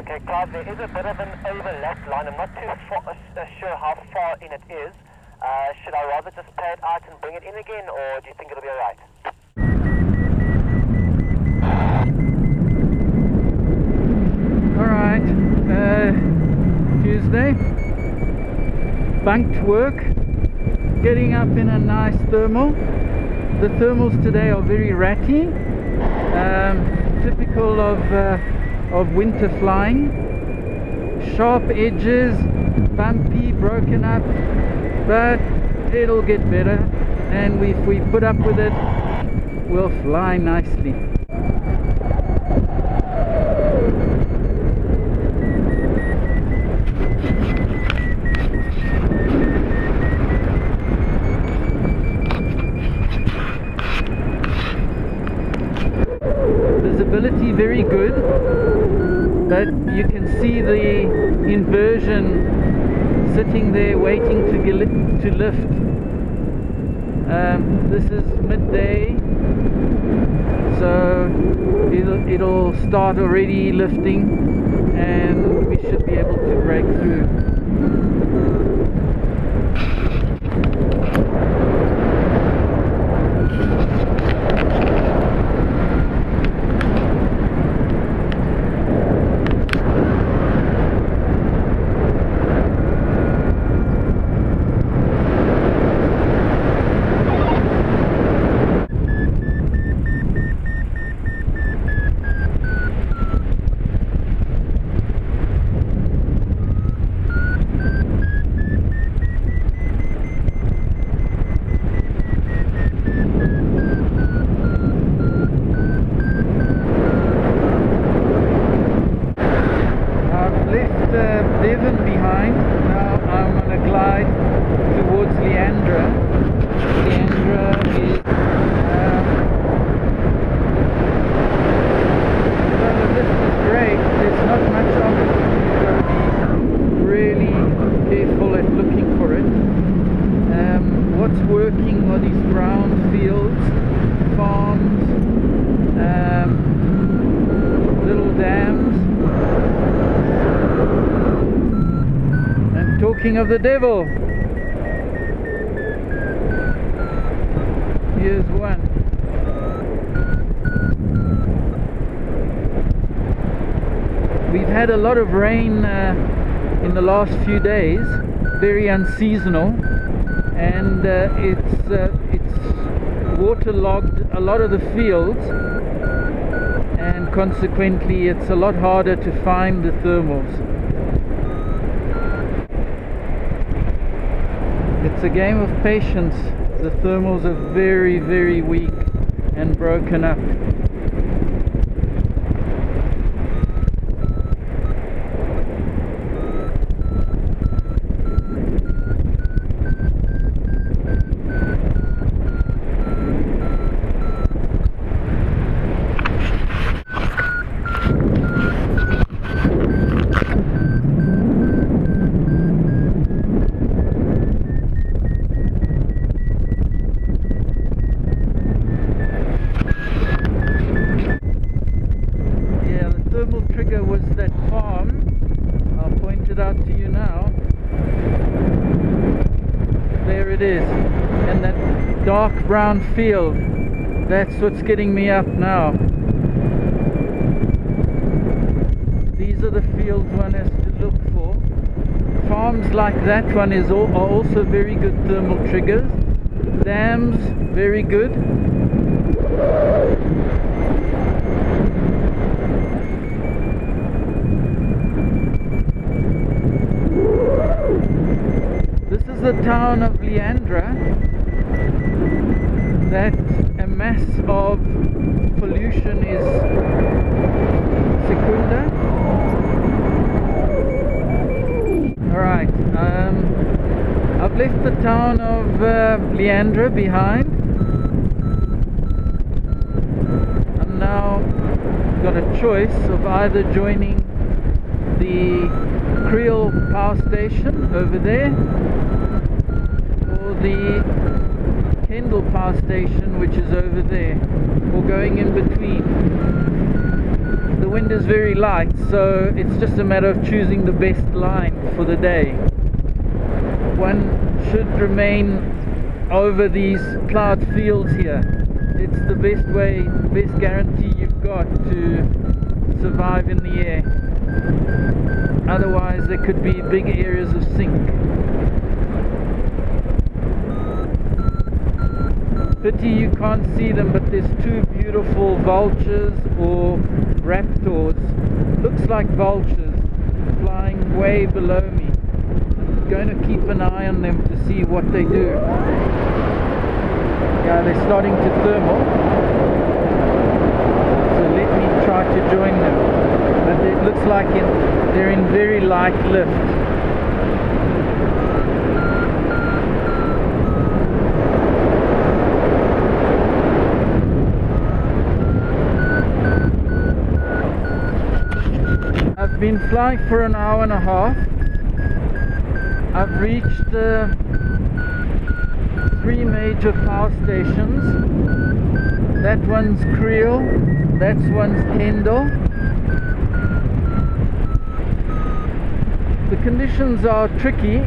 Okay, Clive, there is a bit of an overlapped line. I'm not too sure how far in it is. Should I rather just pay it out and bring it in again, or do you think it'll be alright? Alright, Tuesday, banked work, getting up in a nice thermal. The thermals today are very ratty, typical of winter flying, sharp edges, bumpy, broken up, but it'll get better, and if we put up with it, we'll fly nicely. Visibility very good, but you can see the inversion sitting there waiting to lift. This is midday, so it'll start already lifting, and we should be able to break through. Behind. Now I'm on a glide towards Leandra. Leandra is well, the lift is great. There's not much of it. You've got to be really careful at looking for it. What's working are these brown fields, farms, little dams. Talking of the devil, here's one. We've had a lot of rain in the last few days, very unseasonal, and it's waterlogged a lot of the fields, and consequently it's a lot harder to find the thermals. It's a game of patience. The thermals are very, very weak and broken up. Was that farm? I'll point it out to you now. There it is, and that dark brown field, that's what's getting me up now. These are the fields one has to look for. Farms like that one are also very good thermal triggers. Dams, very good. The town of Leandra, that a mass of pollution is Secunda. Alright, I've left the town of Leandra behind. I'm now got a choice of either joining the Creel power station over there, the Kendall power station, which is over there, or going in between. The wind is very light, so it's just a matter of choosing the best line for the day. One should remain over these plowed fields here. It's the best way, best guarantee you've got to survive in the air. Otherwise there could be big areas of sink. Pity you can't see them, but there's two beautiful vultures or raptors, looks like vultures, flying way below me. I'm going to keep an eye on them to see what they do. Yeah, they're starting to thermal, so let me try to join them. But it looks like they're in very light lift. I've been flying for an hour and a half. I've reached 3 major power stations. That one's Creel, that one's Kendall. The conditions are tricky.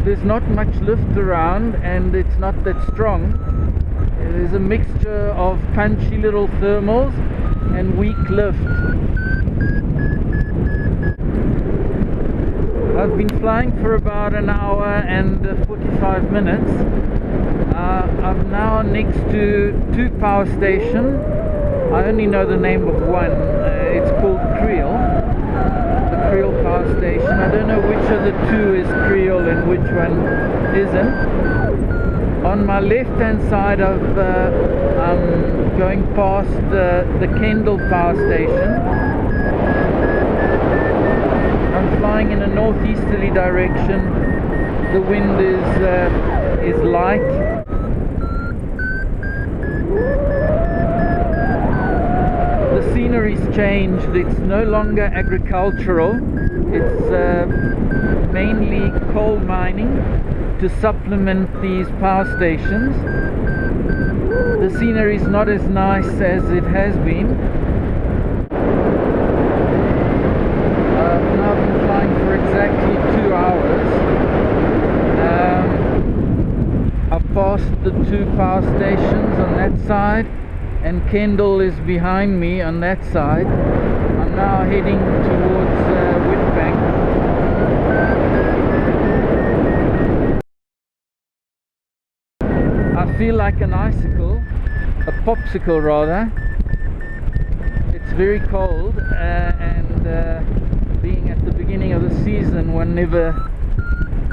There's not much lift around and it's not that strong. There's a mixture of punchy little thermals and weak lift. I've been flying for about an hour and 45 minutes. I'm now next to 2 power stations. I only know the name of one. It's called Creel. The Creel power station. I don't know which of the 2 is Creel and which one isn't. On my left hand side I'm going past the Kendall power station. I'm flying in a northeasterly direction. The wind is light. The scenery's changed. It's no longer agricultural. It's mainly coal mining to supplement these power stations. The scenery's not as nice as it has been. Now I've been flying for exactly 2 hours. I've passed the 2 power stations on that side and Kendall is behind me on that side. I'm now heading towards Witbank. I feel like an icicle, a popsicle rather. It's very cold and being at the beginning of the season, one never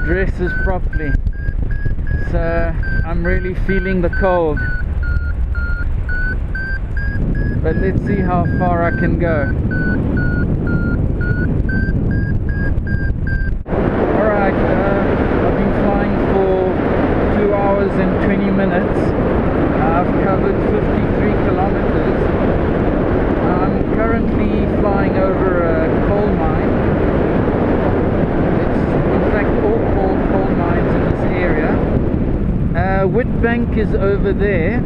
dresses properly, so I'm really feeling the cold. But let's see how far I can go. Alright, I've been flying for 2 hours and 20 minutes. I've covered 53 kilometers. I'm currently flying over a coal mine. It's in fact all coal mines in this area. Witbank is over there,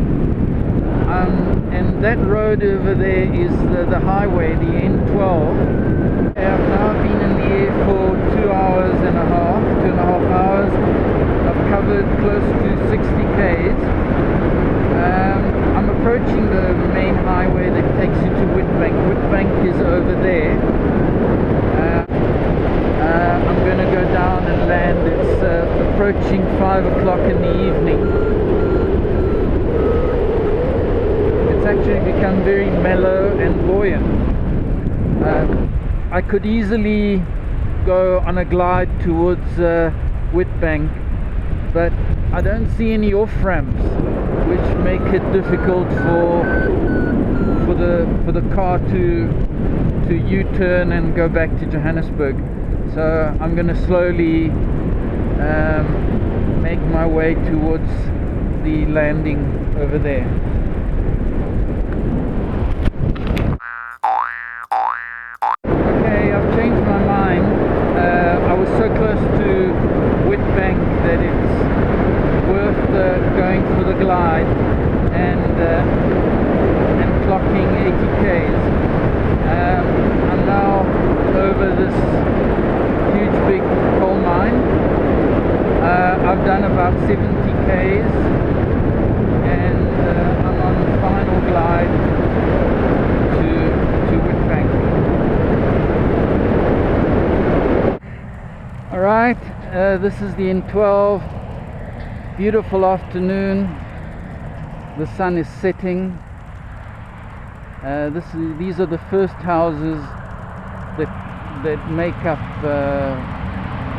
and that road over there is the highway, the N12. I've now been in the air for 2 hours and a half, 2.5 hours. I've covered close to 60 k's. I'm approaching the main highway that takes you to Witbank. Witbank is over there. I'm going to go down and land. It's approaching 5 o'clock in the evening. It's actually become very mellow and buoyant. I could easily go on a glide towards Witbank, but I don't see any off-ramps which make it difficult for the car to U-turn and go back to Johannesburg. So I'm going to slowly make my way towards the landing over there. Okay, I've changed my mind. I was so close to Witbank that it's worth going for the glide and clocking 80 k's. this is the N12. Beautiful afternoon. The sun is setting. These are the first houses that make up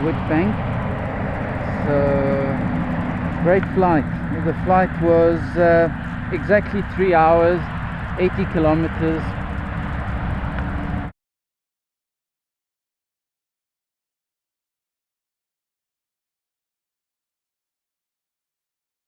Witbank. So great flight. The flight was exactly 3 hours, 80 kilometers.